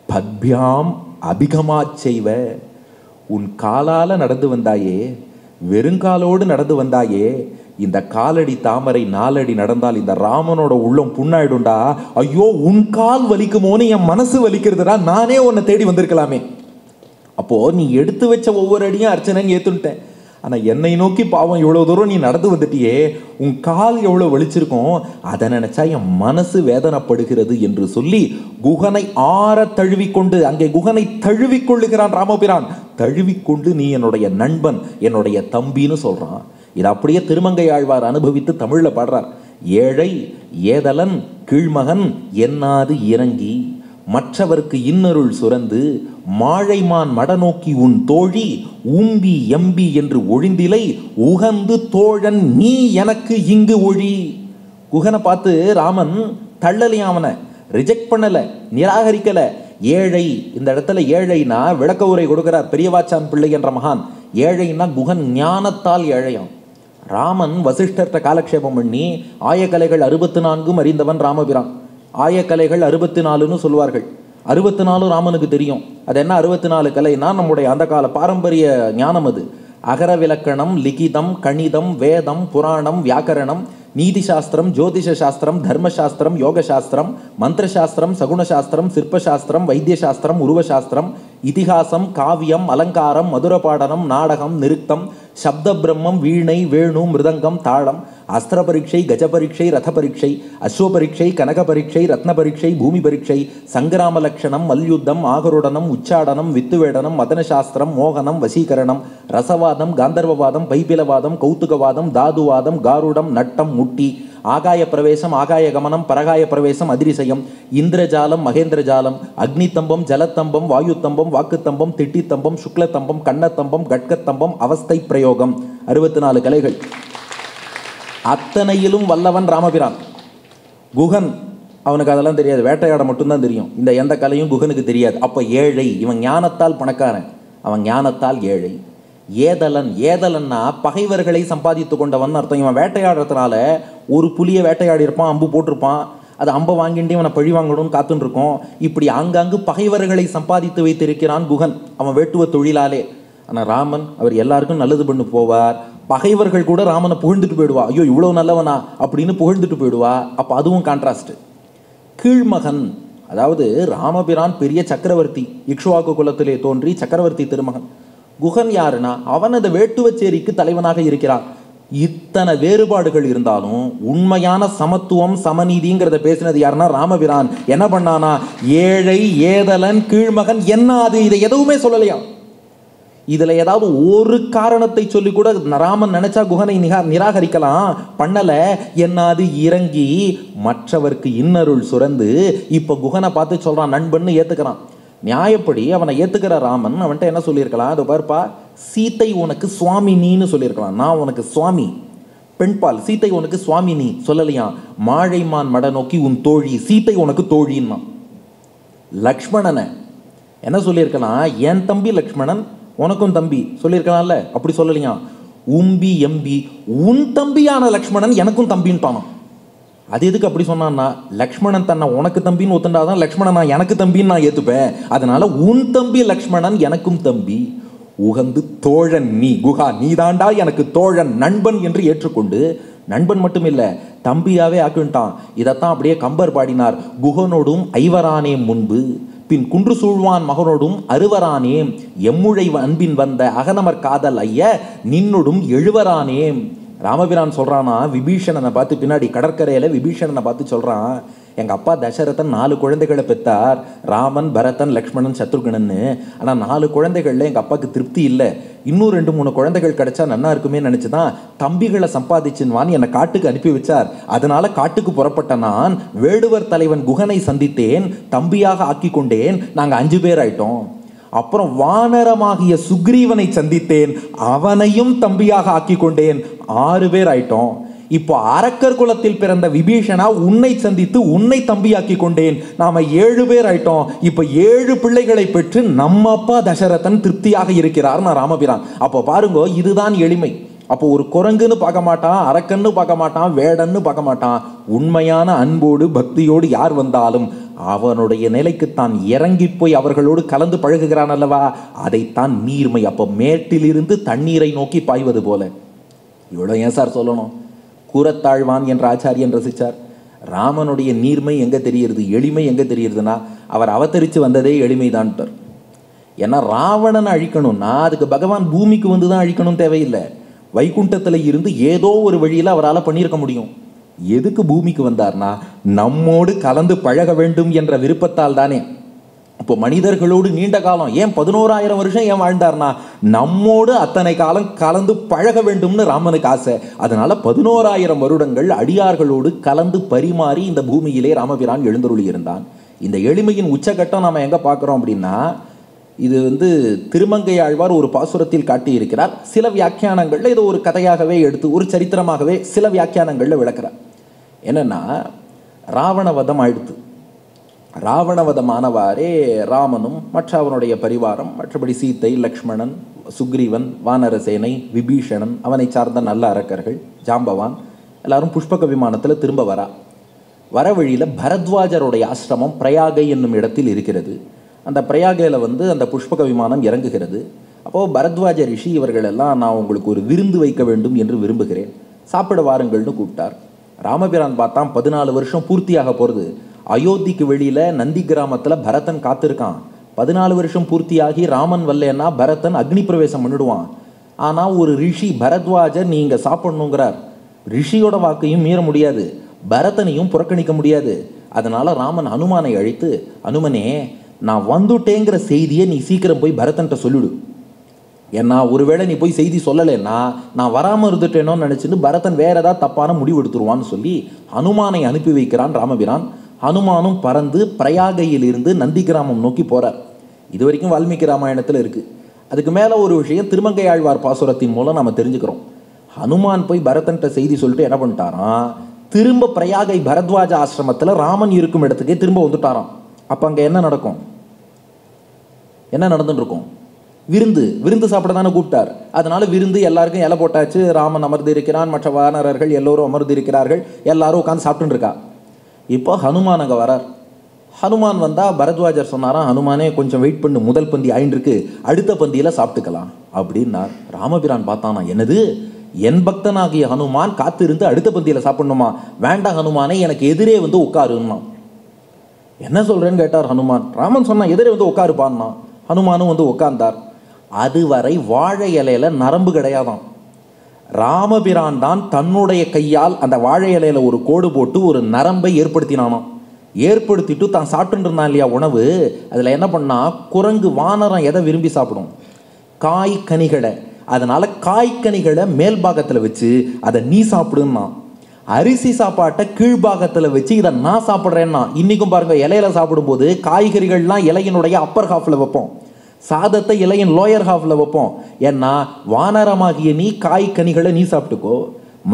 பத்பியாம் அபிகமா செய்வ, உன் காலால் நடந்து வந்தாயே, வெறுங்காலோடு நடந்து வந்தாயே, இந்த காலடி தாமரை 4 அடி நடந்தால் இந்த ராமனோட உள்ளம் புண்ணாயிடும்டா. ஐயோ உன் கால் வலிக்குமோன்னு என் மனசு வலிக்கிறதுடா, நானே உன்னை தேடி வந்திருக்கலாமே. அப்போ நீ எடுத்து வச்ச ஒவ்வொரு அடியும் அர்ச்சனைன்னு ஏத்துட்டேன். ஆனா என்னை நோக்கி பாவம் இவ்வளவு தூரம் நீ நடந்து வந்துட்டியே, உன் கால் எவ்வளவு வலிச்சிருக்கும், அதை நினைச்சா என் மனசு வேதனைப்படுகிறது என்று சொல்லி குகனை ஆற தழுவிக்கொண்டு, அங்கே குகனை தழுவிக்கொள்ளுகிறான் ராமபிரான். தழுவிக்கொண்டு நீ என்னுடைய நண்பன், என்னுடைய தம்பின்னு சொல்றான். இது அப்படியே திருமங்கை ஆழ்வார் அனுபவித்து தமிழ்ல பாடுறார். ஏழை ஏதலன் கீழ்மகன் என்னாது இறங்கி மற்றவர்க்கு இன்னருள் சுரந்து மாழைமான் மடநோக்கி உன் தோழி ஊம்பி எம்பி என்று ஒழிந்திலை உகந்து தோழன் நீ எனக்கு இங்கு ஒழி. குகனை பார்த்து ராமன் தள்ளலையும், அவனை ரிஜெக்ட் பண்ணல, நிராகரிக்கல. ஏழை, இந்த இடத்துல ஏழைனா விளக்க உரை கொடுக்கிறார் பெரியவாச்சான் பிள்ளை என்ற மகான். ஏழைன்னா குகன் ஞானத்தால் ஏழையாம். ராமன் வசிஷ்டர்கிட்ட காலக்ஷேபம் பண்ணி ஆயக்கலைகள் 64 அறிந்தவன் ராமபிரான். ஆயக்கலைகள் 64ன்னு சொல்வார்கள். 64 ராமனுக்கு தெரியும். அது என்ன 64 கலைனா நம்முடைய அந்த கால பாரம்பரிய ஞானம். அது அகர விலக்கணம், லிகிதம், கணிதம், வேதம், புராணம், வியாக்கரணம், நீதி சாஸ்திரம், ஜோதிஷ சாஸ்திரம், தர்மசாஸ்திரம், யோக சாஸ்திரம், மந்திரசாஸ்திரம், சகுனசாஸ்திரம், சிற்பசாஸ்திரம், வைத்தியசாஸ்திரம், உருவசாஸ்திரம், இதிகாசம், காவியம், அலங்காரம், மதுரபாடனம், நாடகம், நிருத்தம், சப்த பிரம்மம், வீணை, வேணு, மிருதங்கம், தாளம், அஸ்திர பரீட்சை, கஜ பரீட்சை, ரத பரீட்சை, அஸ்வ பரீட்சை, கனக பரீட்சை, ரத்ன பரீட்சை, பூமி பரீட்சை, சங்கிராம லட்சணம், மல்யுத்தம், ஆகருடனம், உச்சாடனம், வித்துவேடனம், மதனசாஸ்திரம், மோகனம், வசீகரணம், ரசவாதம், காந்தர்வவாதம், பைபிலவாதம், கௌத்துகவாதம், தாதுவாதம், காருடம், நட்டம், முட்டி, ஆகாய பிரவேசம், ஆகாய கமனம், பரகாய பிரவேசம், அதிரிசயம், இந்திரஜாலம், மகேந்திரஜாலம், அக்னித்தம்பம், ஜலத்தம்பம், வாயுத்தம்பம், வாக்குத்தம்பம், திட்டித்தம்பம், சுக்லத்தம்பம், கண்ணத்தம்பம், கட்கத்தம்பம், அவஸ்தை பிரயோகம். 64 கலைகள். அத்தனையிலும் வல்லவன் ராமபிரான். குகன் அவனுக்கு அதெல்லாம் தெரியாது, வேட்டையாட மட்டும்தான் தெரியும். இந்த எந்த கலையும் குகனுக்கு தெரியாது. அப்ப ஏழை, இவன் ஞானத்தால் பணக்காரன், அவன் ஞானத்தால் ஏழை. ஏதலன், ஏதலன்னா பகைவர்களை சம்பாதித்து கொண்டவன் அர்த்தம். இவன் வேட்டையாடுறதுனால ஒரு புலியை வேட்டையாடி இருப்பான், அம்பு போட்டிருப்பான், அது அம்பை வாங்கிட்டு இவனை பழி வாங்கணும்னு காத்துன்னு இருக்கும். இப்படி ஆங்காங்கு பகைவர்களை சம்பாதித்து வைத்திருக்கிறான் குகன், அவன் வேட்டுவ தொழிலாலே. ஆனால் ராமன் அவர் எல்லாருக்கும் நல்லது பண்ணு போவார். பகைவர்கள் கூட ராமனை புகழ்ந்துட்டு போயிடுவா, ஐயோ இவ்வளவு நல்லவனா அப்படின்னு புகழ்ந்துட்டு போயிடுவா. அப்போ அதுவும் கான்ட்ராஸ்ட். கீழ்மகன், அதாவது ராமபிரான் பெரிய சக்கரவர்த்தி, இக்ஷ்வாக்கு குலத்திலே தோன்றி சக்கரவர்த்தி திருமகன். குகன் யாருன்னா அவனது வேட்டுவச்சேரிக்கு தலைவனாக இருக்கிறான். இத்தனை வேறுபாடுகள் இருந்தாலும் உண்மையான சமத்துவம் சமநீதிங்கிறத பேசினது யாருன்னா ராமபிரான். என்ன பண்ணானா, ஏழை ஏதலன் கீழ்மகன் என்ன, அது இதை எதுவுமே சொல்லலையா. இதுல ஏதாவது ஒரு காரணத்தை சொல்லி கூட ராமன் நினைச்சா குகனை நிராகரிக்கலாம், பண்ணல. என்னாது இறங்கி மற்றவர்க்கு இன்னருள் சுரந்து. இப்ப குகனை பார்த்து சொல்றான் நண்பன்னு ஏத்துக்கிறான். நியாயப்படி அவனை ஏத்துக்கிற ராமன் அவன்கிட்ட என்ன சொல்லியிருக்கலாம், அதை பார்ப்பா, சீத்தை உனக்கு சுவாமினின்னு சொல்லியிருக்கலாம். நான் உனக்கு சுவாமி, பெண்பால், சீத்தை உனக்கு சுவாமினி சொல்லலையா. மாழைமான் மட நோக்கி உன் தோழி, சீத்தை உனக்கு தோழின்னா. லக்ஷ்மணனை என்ன சொல்லியிருக்கலாம், என் தம்பி லக்ஷ்மணன் உனக்கும் தம்பி சொல்லியிருக்கலாம்ல, அப்படி சொல்லலையா. உம்பி எம்பி, உன் தம்பியான லக்ஷ்மணன் எனக்கும் தம்பின்ட்டானா. அது எதுக்கு அப்படி சொன்னான்னா, லக்ஷ்மணன் தன்னை உனக்கு தம்பின்னு ஒத்துண்டாதான் லக்ஷ்மணன் நான் எனக்கு தம்பின்னு நான் ஏத்துப்பேன். அதனால உன் தம்பி லக்ஷ்மணன் எனக்கும் தம்பி. உகந்து தோழன் நீ, குகா நீ தாண்டா எனக்கு தோழன் நண்பன் என்று ஏற்றுக்கொண்டு, நண்பன் மட்டும் இல்லை தம்பியாவே ஆக்கிட்டான். இதைத்தான் அப்படியே கம்பர் பாடினார். குகனோடும் ஐவரானே முன்பு பின் குன்று சூழ்வான் மகனோடும் அறுவரானேம் எம்முழை அன்பின் வந்த அகனமர் காதல் ஐய நின்னோடும் எழுவரானேம். ராமபிரான் சொல்றானா விபீஷணனை பார்த்து, பின்னாடி கடற்கரையில விபீஷணனை பார்த்து சொல்றான், எங்க அப்பா தசரதன் 4 குழந்தைகளை பெற்றார், ராமன், பரதன், லக்ஷ்மணன், சத்ருகனன்னு. ஆனா 4 குழந்தைகள்ல எங்க அப்பாவுக்கு திருப்தி இல்லை, இன்னும் 2-3 குழந்தைகள் கிடைச்சா நன்னா இருக்குமே நினைச்சுதான் தம்பிகளை சம்பாதிச்சுன்னு என்னை காட்டுக்கு அனுப்பி வச்சார். அதனால காட்டுக்கு புறப்பட்ட நான் வேடுவர் தலைவன் குகனை சந்தித்தேன், தம்பியாக ஆக்கி கொண்டேன், நாங்க 5 பேர் ஆயிட்டோம். அப்புறம் வானரமாகிய சுக்ரீவனை சந்தித்தேன், அவனையும் தம்பியாக ஆக்கி கொண்டேன், 6 பேர் ஆயிட்டோம். இப்போ அரக்கர் குலத்தில் பிறந்த விபீஷணா உன்னை சந்தித்து உன்னை தம்பியாக்கி கொண்டேன், நாம 7 பேர் ஆயிட்டோம். இப்ப 7 பிள்ளைகளை பெற்று நம்ம அப்பா தசரதன் திருப்தியாக இருக்கிறார் நான் ராமபிரான். அப்போ பாருங்க, இதுதான் எளிமை. அப்போ ஒரு குரங்குன்னு பார்க்க மாட்டான், அரக்கன்னு பார்க்க மாட்டான், வேடன்னு பார்க்க மாட்டான். உண்மையான அன்போடு பக்தியோடு யார் வந்தாலும் அவனுடைய நிலைக்குத்தான் இறங்கி போய் அவர்களோடு கலந்து பழகுகிறான் அல்லவா, அதைத்தான் நீர்மை. அப்போ மேட்டிலிருந்து தண்ணீரை நோக்கி பாய்வது போல. இவ்வளோ ஏன் சார் சொல்லணும்? கூறத்தாழ்வான் என்ற ஆச்சாரியன் ரசித்தார். ராமனுடைய நீர்மை எங்கே தெரியுது, எளிமை எங்கே தெரியுதுன்னா அவர் அவதரித்து வந்ததே எளிமைதான்ட்டார். ஏன்னா ராவணனை அழிக்கணும்னா அதுக்கு பகவான் பூமிக்கு வந்து தான் அழிக்கணும் தேவையில்லை. வைகுண்டத்தில் இருந்து ஏதோ ஒரு வழியில் அவரால் பண்ணியிருக்க முடியும். எதுக்கு பூமிக்கு வந்தார்னா நம்மோடு கலந்து பழக வேண்டும் என்ற விருப்பத்தால் தானே. இப்போ மனிதர்களோடு நீண்ட காலம், ஏன் 11,000 வருஷம் ஏன் வாழ்ந்தார்னா நம்மோடு அத்தனை காலம் கலந்து பழக வேண்டும்னு ராமனுக்கு ஆசை. அதனால 11,000 வருடங்கள் அடியார்களோடு கலந்து பரிமாறி இந்த பூமியிலே ராமபிரான் எழுந்தருளி இருந்தான். இந்த எளிமையின் உச்சகட்டம் நாம் எங்கே பார்க்குறோம் அப்படின்னா, இது திருமங்கை ஆழ்வார் ஒரு பாசுரத்தில் காட்டியிருக்கிறார். சில வியாக்கியானங்களில் இதை ஒரு கதையாகவே எடுத்து ஒரு சரித்திரமாகவே சில வியாக்கியானங்களில் விளக்குறார். என்னன்னா, ராவணவதம் ஆயிடுத்து. ராவணவதமானவாறே ராமனும் மற்ற அவனுடைய பரிவாரம், மற்றபடி சீத்தை, லக்ஷ்மணன், சுக்ரீவன், வானரசேனை, விபீஷணன், அவனை சார்ந்த நல்ல அரக்கர்கள், ஜாம்பவான் எல்லாரும் புஷ்பக விமானத்தில் திரும்ப வர வழியில் பரத்வாஜருடைய ஆசிரமம் பிரயாகை என்னும் இடத்தில் இருக்கிறது. அந்த பிரயாகையில் அந்த புஷ்பக விமானம் இறங்குகிறது. அப்போது பரத்வாஜ ரிஷி இவர்கள் எல்லாம், நான் உங்களுக்கு ஒரு விருந்து வைக்க வேண்டும் என்று விரும்புகிறேன், சாப்பிட வாருங்கள்னு கூப்பிட்டார். ராமபிரான் பார்த்தான் 14 வருஷம் பூர்த்தியாக போகிறது. அயோத்திக்கு வெளியில் நந்தி கிராமத்தில் பரதன் காத்திருக்கான். 14 வருஷம் பூர்த்தியாகி ராமன் வரலன்னா பரதன் அக்னி பிரவேசம் பண்ணிடுவான். ஆனால் ஒரு ரிஷி பரத்வாஜர் நீங்கள் சாப்பிடணுங்கிறார். ரிஷியோட வாக்கையும் மீற முடியாது, பரதனையும் புறக்கணிக்க முடியாது. அதனால் ராமன் ஹனுமானை அழைத்து, ஹனுமனே நான் வந்துட்டேங்கிற செய்தியை நீ சீக்கிரம் போய் பரதன்கிட்ட சொல்லிடு. ஏன்னா ஒருவேளை நீ போய் செய்தி சொல்லலைன்னா நான் வராமல் இருந்துட்டேனோன்னு நினச்சிட்டு பரதன் வேற ஏதாவது தப்பான முடிவு எடுத்துருவான்னு சொல்லி ஹனுமானை அனுப்பி வைக்கிறான் ராமபிரான். ஹனுமானும் பறந்து பிரயாகையிலிருந்து நந்தி கிராமம் நோக்கி போகிறார். இது வரைக்கும் வால்மீகி ராமாயணத்தில் இருக்குது. அதுக்கு மேலே ஒரு விஷயம் திருமங்கை ஆழ்வார் பாசுரத்தின் மூலம் நம்ம தெரிஞ்சுக்கிறோம். ஹனுமான் போய் பரதன்கிட்ட செய்தி சொல்லிட்டு என்ன பண்ணிட்டாராம், திரும்ப பிரயாகை பரத்வாஜ ஆசிரமத்தில் ராமன் இருக்கும் இடத்துக்கே திரும்ப வந்துட்டாராம். அப்போ அங்கே என்ன நடக்கும், என்ன நடந்துட்டு இருக்கும்? விருந்து சாப்பிட தானே கூப்பிட்டார். அதனால விருந்து எல்லாருக்கும் இலை போட்டாச்சு. ராமன் அமர்ந்து இருக்கிறான், மற்ற வானரர்கள் எல்லோரும் அமர்ந்து இருக்கிறார்கள், எல்லாரும் உட்காந்து சாப்பிட்டுன்னு இருக்கா. இப்போ ஹனுமான் அங்கே வரார். ஹனுமான் வந்தால் பரத்வாஜர் சொன்னாராம், ஹனுமானே கொஞ்சம் வெயிட் பண்ணு, முதல் பந்தி ஆயின்றிருக்கு, அடுத்த பந்தியில் சாப்பிட்டுக்கலாம் அப்படின்னார். ராமபிரான் பார்த்தானா, என்னது என் பக்தனாகிய ஹனுமான் காத்திருந்து அடுத்த பந்தியில் சாப்பிடணுமா? வேண்டாம் ஹனுமானே, எனக்கு எதிரே உட்காருன்னா. என்ன சொல்கிறேன்னு கேட்டார் ஹனுமான். ராமன் சொன்னா எதிரே உட்காருப்பான்னா. ஹனுமானும் உட்கார்ந்தார். அதுவரை வாழை இலையில நரம்பு கிடையாதான். ராமபிரான் தான் தன்னுடைய கையால் அந்த வாழை இலையில ஒரு கோடு போட்டு ஒரு நரம்பை ஏற்படுத்தினானோ. ஏற்படுத்திட்டு தான் சாப்பிட்டு இருந்தான் இல்லையா உணவு, அதில் என்ன பண்ணா, குரங்கு வானரம் எதை விரும்பி சாப்பிடும், காய் கனிகளை. அதனால காய்கனிகளை மேல் பாகத்தில் வச்சு அதை நீ சாப்பிடுன்னா, அரிசி சாப்பாட்டை கீழ்பாகத்தில் வச்சு இதை நான் சாப்பிட்றேன்னா. இன்றைக்கும் பாருங்க, இலையில சாப்பிடும்போது காய்கறிகள்லாம் இலையினுடைய அப்பர் ஹாஃபில் வைப்போம், சாதத்தை இலையின் லோயர் ஹாஃபில் வைப்போம். ஏன்னா வானரமாகிய நீ காய்கனிகளை நீ சாப்பிட்டுக்கோ,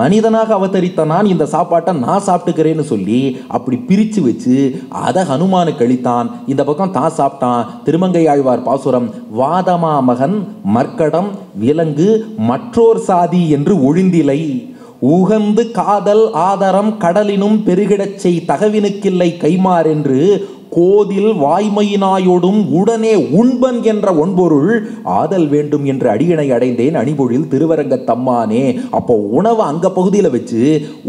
மனிதனாக அவதரித்த நான் இந்த சாப்பாட்டை நான் சாப்பிட்டுக்கிறேன்னு சொல்லி அப்படி பிரித்து வச்சு அதை ஹனுமானுக்கு அளித்தான். இந்த பக்கம் தான் சாப்பிட்டான். திருமங்கை ஆழ்வார் பாசுரம், வாதமா மகன் மர்க்கடம் விலங்கு மற்றோர் சாதி என்று ஒழிந்திலை, உகந்து காதல் ஆதரம் கடலினும் பெருகிடச் செய் தகவினுக்கில்லை கைமார் என்று கோதில் வாய்மையினாயோடும் உடனே உண்பன் என்ற ஒன்பொருள் ஆதல் வேண்டும் என்று அடியணை அடைந்தேன் அணிபொழில் திருவரங்க தம்மானே. அப்போ உணவை அங்க பகுதியில் வச்சு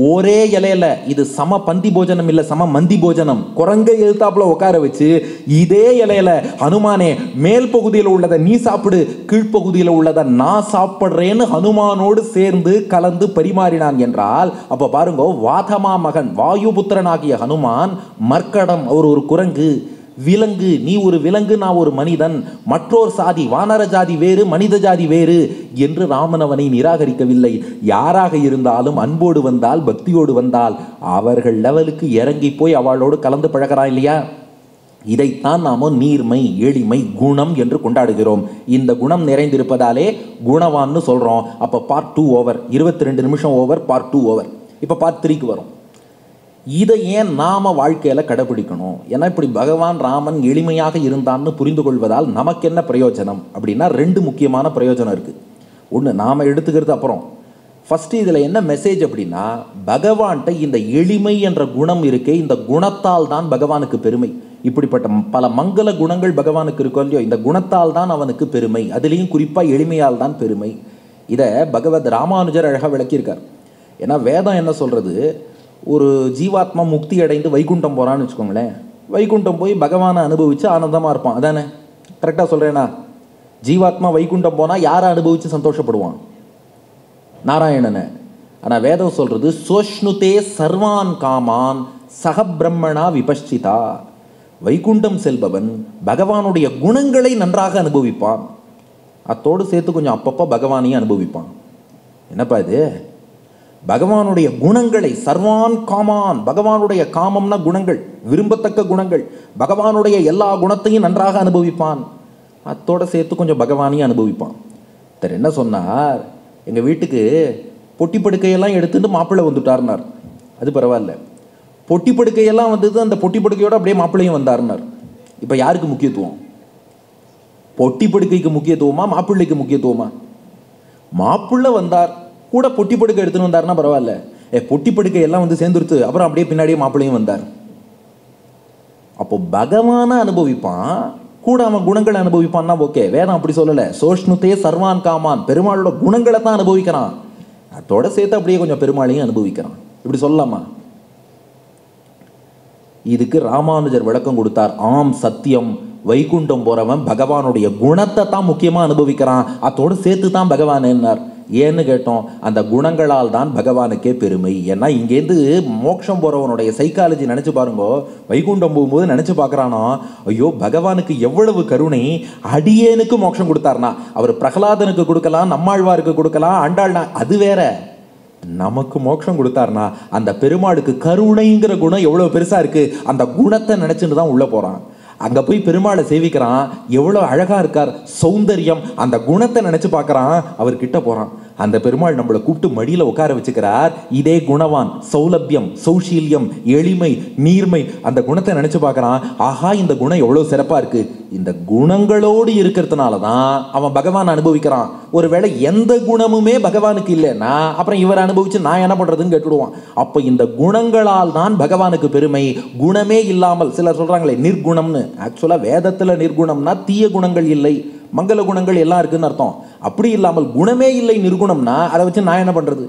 ஒரே இலையில, இது சம பந்தி போஜனம் இல்லை, சம மந்தி போஜனம், குரங்கை எழுத்தாப்புல உட்கார வச்சு இதே இலையில ஹனுமானே மேல் பகுதியில் உள்ளதை நீ சாப்பிடு, கீழ்ப்பகுதியில் உள்ளதை நான் சாப்பிட்றேன்னு ஹனுமானோடு சேர்ந்து கலந்து பரிமாறினான் என்றால், அப்போ பாருங்க, வாதமா மகன் வாயுபுத்திரனாகிய ஹனுமான், மர்க்கடம் அவர் ஒரு குரங்கு, விலங்கு நீ ஒரு விலங்கு, நான் ஒரு மனிதன், மற்றொரு சாதி வானர ஜாதி வேறு மனித ஜாதி வேறு என்று ராமன் அவனை நிராகரிக்கவில்லை. யாராக இருந்தாலும் அன்போடு வந்தால் பக்தியோடு வந்தால் அவர்கள் லெவலுக்கு இறங்கி போய் அவளோடு கலந்து பழகிறான் இல்லையா. இதைத்தான் நாம நீர்மை எளிமை குணம் என்று கொண்டாடுகிறோம். இந்த குணம் நிறைந்திருப்பதாலே குணவான்னு சொல்றோம். அப்ப பார்ட் 2 ஓவர், 22 நிமிஷம் ஓவர், பார்ட் 2 ஓவர். இப்ப பார்ட் 3க்கு வரும். இதை ஏன் நாம வாழ்க்கையில கடைபிடிக்கணும்? ஏன்னா இப்படி பகவான் ராமன் எளிமையாக இருந்தான்னு புரிந்து கொள்வதால் நமக்கு என்ன பிரயோஜனம் அப்படின்னா 2 முக்கியமான பிரயோஜனம் இருக்கு. ஒன்று நாம எடுத்துக்கிறது, அப்புறம் ஃபர்ஸ்ட் இதில் என்ன மெசேஜ் அப்படின்னா, பகவான்கிட்ட இந்த எளிமை என்ற குணம் இருக்கே, இந்த குணத்தால் தான் பகவானுக்கு பெருமை. இப்படிப்பட்ட பல மங்கள குணங்கள் பகவானுக்கு இருக்கோ இல்லையோ, இந்த குணத்தால் தான் அவனுக்கு பெருமை. அதுலேயும் குறிப்பாக எளிமையால் தான் பெருமை. இதை பகவத் ராமானுஜர் அழகாக விளக்கியிருக்கார். ஏன்னா வேதம் என்ன சொல்கிறது, ஒரு ஜீவாத்மா முக்தி அடைந்து வைகுண்டம் போகிறான்னு வச்சுக்கோங்களேன், வைகுண்டம் போய் பகவானை அனுபவித்து ஆனந்தமாக இருப்பான். அதானே? கரெக்டாக சொல்கிறேன்னா? ஜீவாத்மா வைகுண்டம் போனால் யாரை அனுபவித்து சந்தோஷப்படுவான்? நாராயணனை. ஆனால் வேதம் சொல்கிறது சோஷ்ணுதே சர்வான் காமான் சகபிரம்மணா விபஷ்சிதா. வைகுண்டம் செல்பவன் பகவானுடைய குணங்களை நன்றாக அனுபவிப்பான், அத்தோடு சேர்த்து கொஞ்சம் அப்பப்போ பகவானையும் அனுபவிப்பான். என்னப்பா இது? பகவானுடைய குணங்களை, சர்வான் காமான், பகவானுடைய காமம்னா குணங்கள், விரும்பத்தக்க குணங்கள், பகவானுடைய எல்லா குணத்தையும் நன்றாக அனுபவிப்பான், அத்தோடு சேர்த்து கொஞ்சம் பகவானையும் அனுபவிப்பான். சரி, என்ன சொன்னார், எங்கள் வீட்டுக்கு பொட்டி படுக்கையெல்லாம் எடுத்துட்டு மாப்பிள்ளை வந்துட்டார்னார். அது பரவாயில்ல, பொட்டி படுக்கையெல்லாம் வந்தது, அந்த பொட்டி படுக்கையோடு அப்படியே மாப்பிள்ளையும் வந்தார்னார். இப்போ யாருக்கு முக்கியத்துவம்? பொட்டி படுக்கைக்கு முக்கியத்துவமா மாப்பிள்ளைக்கு முக்கியத்துவமா? மாப்பிள்ளை வந்தார், கூட பொட்டி படுக்கை எடுத்துன்னு வந்தார்னா பரவாயில்ல. பொட்டி படுக்கை எல்லாம் வந்து சேர்ந்துருத்து, அப்புறம் அப்படியே பின்னாடியே மாப்பிள்ளையும் வந்தார். அப்போ பகவானை அனுபவிப்பான், கூட அவன் குணங்களை அனுபவிப்பான்னா ஓகே. வேதம் அப்படி சொல்லலை. சோஷ்ணுதே சர்வான் காமான், பெருமாளோட குணங்களை தான் அனுபவிக்கிறான், அதோட சேர்த்து அப்படியே கொஞ்சம் பெருமாளையும் அனுபவிக்கிறான். இப்படி சொல்லலாமா? இதுக்கு ராமானுஜர் விளக்கம் கொடுத்தார். ஆம், சத்தியம். வைகுண்டம் போறவன் பகவானுடைய குணத்தை தான் முக்கியமாக அனுபவிக்கிறான், அதோடு சேர்த்து தான் பகவான் என்னார். ஏன்னு கேட்டோம், அந்த குணங்களால் தான் பகவானுக்கே பெருமை. ஏன்னா இங்கேருந்து மோட்சம் போகிறவனுடைய சைக்காலஜி நினச்சி பாருங்க. வைகுண்டம் போகும்போது நினச்சி பார்க்குறானோ, ஐயோ பகவானுக்கு எவ்வளவு கருணை, அடியேனுக்கு மோட்சம் கொடுத்தார்னா. அவர் பிரகலாதனுக்கு கொடுக்கலாம், நம்மாழ்வாருக்கு கொடுக்கலாம், ஆண்டாள்னா அது வேற. நமக்கு மோட்சம் கொடுத்தார்னா அந்த பெருமாளுக்கு கருணைங்கிற குணம் எவ்வளோ பெருசாக இருக்குது, அந்த குணத்தை நினச்சிட்டு தான் உள்ளே போகிறான். அங்கே போய் பெருமாளை சேவிக்கிறான், எவ்வளோ அழகாக இருக்கார், சௌந்தர்யம், அந்த குணத்தை நினச்சி பார்க்குறான், அவர்கிட்ட போகிறான். அந்த பெருமாள் நம்மளை கூப்பிட்டு மடியில் உட்கார வச்சுக்கிறார். இதே குணவான், சௌலபியம், சௌஷீல்யம், எளிமை, நீர்மை, அந்த குணத்தை நினச்சி பார்க்குறான். ஆஹா, இந்த குணம் எவ்வளோ சிறப்பாக இருக்குது. இந்த குணங்களோடு இருக்கிறதுனால தான் அவன் பகவான் அனுபவிக்கிறான். ஒருவேளை எந்த குணமுமே பகவானுக்கு இல்லைன்னா அப்புறம் இவர் அனுபவிச்சு நான் என்ன பண்ணுறதுன்னு கேட்டுடுவான். அப்போ இந்த குணங்களால் தான் பகவானுக்கு பெருமை. குணமே இல்லாமல், சிலர் சொல்கிறாங்களே நிர்குணம்னு, ஆக்சுவலாக வேதத்தில் நிர்குணம்னா தீய குணங்கள் இல்லை, மங்கள குணங்கள் எல்லாம் இருக்குன்னு அர்த்தம். அப்படி இல்லாமல் குணமே இல்லை நிர்குணம்னா அதை வச்சு நான் என்ன பண்ணுறது?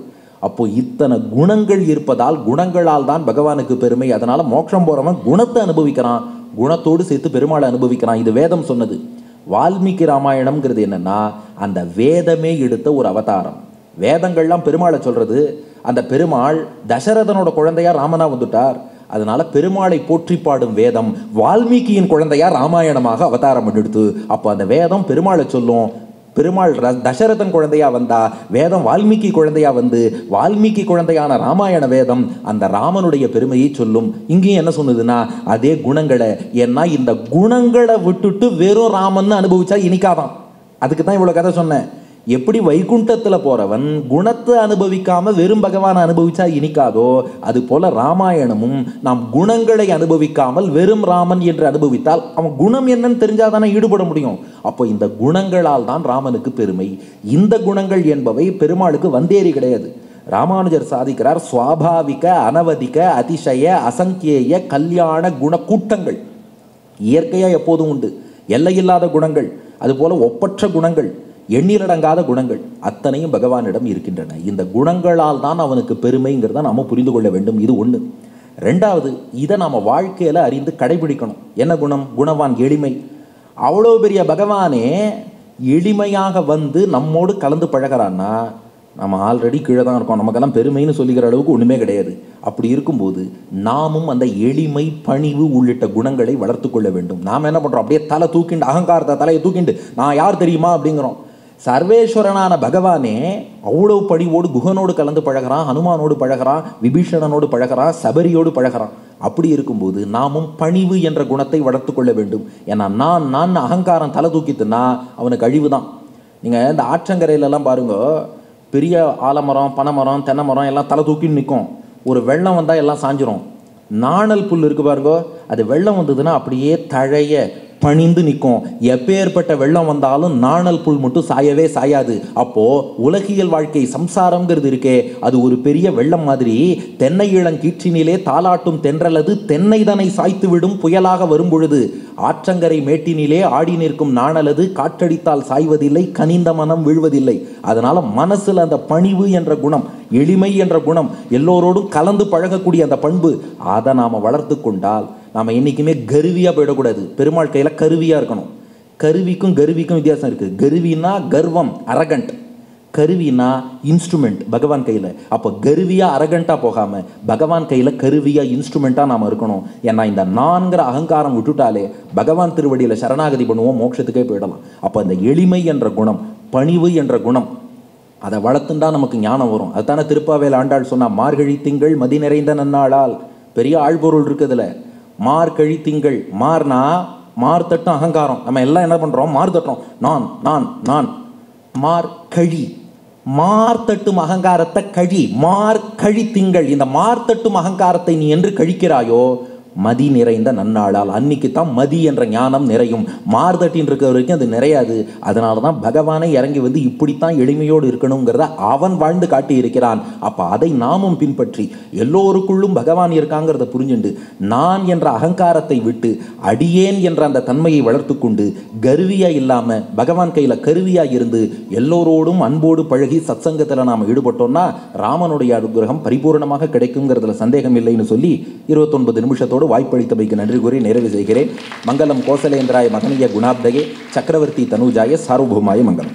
அப்போ இத்தனை குணங்கள் இருப்பதால் குணங்களால் தான் பகவானுக்கு பெருமை. அதனால மோட்சம் போறவன் குணத்தை அனுபவிக்கிறான், குணத்தோடு சேர்த்து பெருமாளை அனுபவிக்கிறான். இது வேதம் சொன்னது. வால்மீகி ராமாயணம்ங்கிறது என்னன்னா, அந்த வேதமே எடுத்த ஒரு அவதாரம். வேதங்கள்லாம் பெருமாளை சொல்றது. அந்த பெருமாள் தசரதனோட குழந்தையா ராமனா வந்துட்டார். அதனால பெருமாளை போற்றி பாடும் வேதம் வால்மீகியின் குழந்தையா ராமாயணமாக அவதாரம் எடுத்து. அப்போ அந்த வேதம் பெருமாளை சொல்லும். பெருமாள் தசரதன் குழந்தையா வந்தா, வேதம் வால்மீகி குழந்தையா வந்து, வால்மீகி குழந்தையான ராமாயண வேதம் அந்த ராமனுடைய பெருமையை சொல்லும். இங்கேயும் என்ன சொன்னதுன்னா அதே குணங்களை. ஏன்னா இந்த குணங்களை விட்டுட்டு வெறும் ராமன் அனுபவிச்சா இனிக்காதான். அதுக்கு தான் இவ்வளோ கதை சொன்னேன். எப்படி வைகுண்டத்தில் போறவன் குணத்தை அனுபவிக்காம வெறும் பகவானை அனுபவிச்சா இனிக்காதோ, அது போல ராமாயணமும் நாம் குணங்களை அனுபவிக்காமல் வெறும் ராமன் என்று அனுபவித்தால் அவன் குணம் என்னன்னு தெரிஞ்சாதானே ஈடுபட முடியும். அப்போ இந்த குணங்களால் தான் ராமனுக்கு பெருமை. இந்த குணங்கள் என்பவை பெருமாளுக்கு வந்தேறி கிடையாது. ராமானுஜர் சாதிக்கிறார், சுவாபாவிக, அனவதிக, அதிசய, அசங்கேய, கல்யாண குண கூட்டங்கள் இயற்கையாக எப்போதும் உண்டு. எல்லையில்லாத குணங்கள், அதுபோல ஒப்பற்ற குணங்கள், எண்ணிலடங்காத குணங்கள் அத்தனையும் பகவானிடம் இருக்கின்றன. இந்த குணங்களால் தான் அவனுக்கு பெருமைங்கிறத நாம் புரிந்து கொள்ள வேண்டும். இது ஒன்று. ரெண்டாவது, இதை நாம் வாழ்க்கையில் அறிந்து கடைபிடிக்கணும். என்ன குணம்? குணவான், எளிமை. அவ்வளோ பெரிய பகவானே எளிமையாக வந்து நம்மோடு கலந்து பழகிறான்னா நம்ம ஆல்ரெடி கீழே தான் இருக்கோம். நமக்கெல்லாம் பெருமைன்னு சொல்லிக்கிற அளவுக்கு ஒன்றுமே கிடையாது. அப்படி இருக்கும்போது நாமும் அந்த எளிமை, பணிவு உள்ளிட்ட குணங்களை வளர்த்து கொள்ள வேண்டும். நாம் என்ன பண்ணுறோம்? அப்படியே தலை தூக்கிண்டு, அகங்காரத்தை தலையை தூக்கிண்டு நான் யார் தெரியுமா அப்படிங்கிறோம். சர்வேஸ்வரனான பகவானே அவ்வளோ பணிவோடு குகனோடு கலந்து பழகிறான், ஹனுமானோடு பழகிறான், விபீஷணனோடு பழகிறான், சபரியோடு பழகிறான். அப்படி இருக்கும்போது நாமும் பணிவு என்ற குணத்தை வளர்த்து கொள்ள வேண்டும். ஏன்னா நான் அகங்காரம் தலை தூக்கித்துன்னா அவனுக்கு அழிவு தான். நீங்கள் இந்த ஆற்றங்கரையிலெல்லாம் பாருங்க, பெரிய ஆலமரம், பனைமரம், தென்னை மரம் எல்லாம் தலை தூக்கின்னு நிற்கும். ஒரு வெள்ளம் வந்தால் எல்லாம் சாஞ்சிரும். நாணல் புல் இருக்கு பாருங்க, அது வெள்ளம் வந்ததுன்னா அப்படியே தழைய பணிந்து நிற்கும். எப்பேற்பட்ட வெள்ளம் வந்தாலும் நாணல் புல் மட்டும் சாயவே சாயாது. அப்போ உலகியல் வாழ்க்கை சம்சாரம்ங்கிறது இருக்கே, அது ஒரு பெரிய வெள்ளம் மாதிரி. தென்னை இளங்கீற்றினிலே தாலாட்டும் தென்றலது தென்னைதனை சாய்த்து விடும் புயலாக வரும் பொழுது ஆற்றங்கரை மேட்டினிலே ஆடி நிற்கும் நாணலது காற்றடித்தால் சாய்வதில்லை, கனிந்த மனம் வீழ்வதில்லை. அதனால மனசுல அந்த பணிவு என்ற குணம், எளிமை என்ற குணம், எல்லோரோடும் கலந்து பழகக்கூடிய அந்த பண்பு, அதை நாம வளர்த்து கொண்டால் நாம என்னைக்குமே கருவியா போயிடக்கூடாது. பெருமாள் கையில கருவியா இருக்கணும். கருவிக்கும் கருவிக்கும் வித்தியாசம் இருக்கு. கருவினா கர்வம், அரகண்ட். கருவினா இன்ஸ்ட்ருமெண்ட், பகவான் கையில். அப்போ கருவியா அரகண்டா போகாம பகவான் கையில் கருவியா இன்ஸ்ட்ருமெண்டா நாம இருக்கணும். ஏன்னா இந்த நான்கிற அகங்காரம் விட்டுட்டாலே பகவான் திருவடியில் சரணாகதி பண்ணுவோம், மோட்சத்துக்கே போயிடலாம். அப்போ இந்த எளிமை என்ற குணம், பணிவு என்ற குணம், அதை வளர்த்துண்டா நமக்கு ஞானம் வரும். அதுதானே திருப்பாவேல் ஆண்டாள் சொன்னா, மார்கழி திங்கள் மதி நிறைந்த நன்னாளால். பெரிய ஆழ்பொருள் இருக்குதுல. மார்கழி திங்கள், மார்னா மார்த்தட்டும் அகங்காரம். நம்ம எல்லாம் என்ன பண்றோம், மார் தட்டுறோம். நான் நான் நான். மார்கழி, மார்த்தட்டும் அகங்காரத்தை கழி. மார்கழி திங்கள். இந்த மார்த்தட்டும் அகங்காரத்தை நீ என்று கழிக்கிறாயோ மதி நிறைந்த நன்னாளால். அன்னைக்கு தான் மதி என்ற ஞானம் நிறையும். மார்தட்டின் இருக்கிற வரைக்கும் அது நிறையாது. அதனால தான் பகவானை இறங்கி வந்து இப்படித்தான் எளிமையோடு இருக்கணுங்கிறத அவன் வாழ்ந்து காட்டி இருக்கிறான். அப்போ அதை நாமும் பின்பற்றி எல்லோருக்குள்ளும் பகவான் இருக்காங்கிறத புரிஞ்சுண்டு நான் என்ற அகங்காரத்தை விட்டு அடியேன் என்ற அந்த தன்மையை வளர்த்து கொண்டு கருவியா இல்லாம பகவான் கையில கருவியா இருந்து எல்லோரோடும் அன்போடு பழகி சத்சங்கத்தில் நாம் ஈடுபட்டோம்னா ராமனுடைய அனுகிரகம் பரிபூர்ணமாக கிடைக்குங்கிறதுல சந்தேகம் இல்லைன்னு சொல்லி 29 நிமிஷத்தோடு வாய்ப்பளித்தமைக்கு நன்றி கூறி நிறைவு செய்கிறேன். மங்களம் கோசலேந்திராய மகனிய குணாப்தகே சக்கரவர்த்தி தனுஜாய சார்வபௌமாய மங்களம்.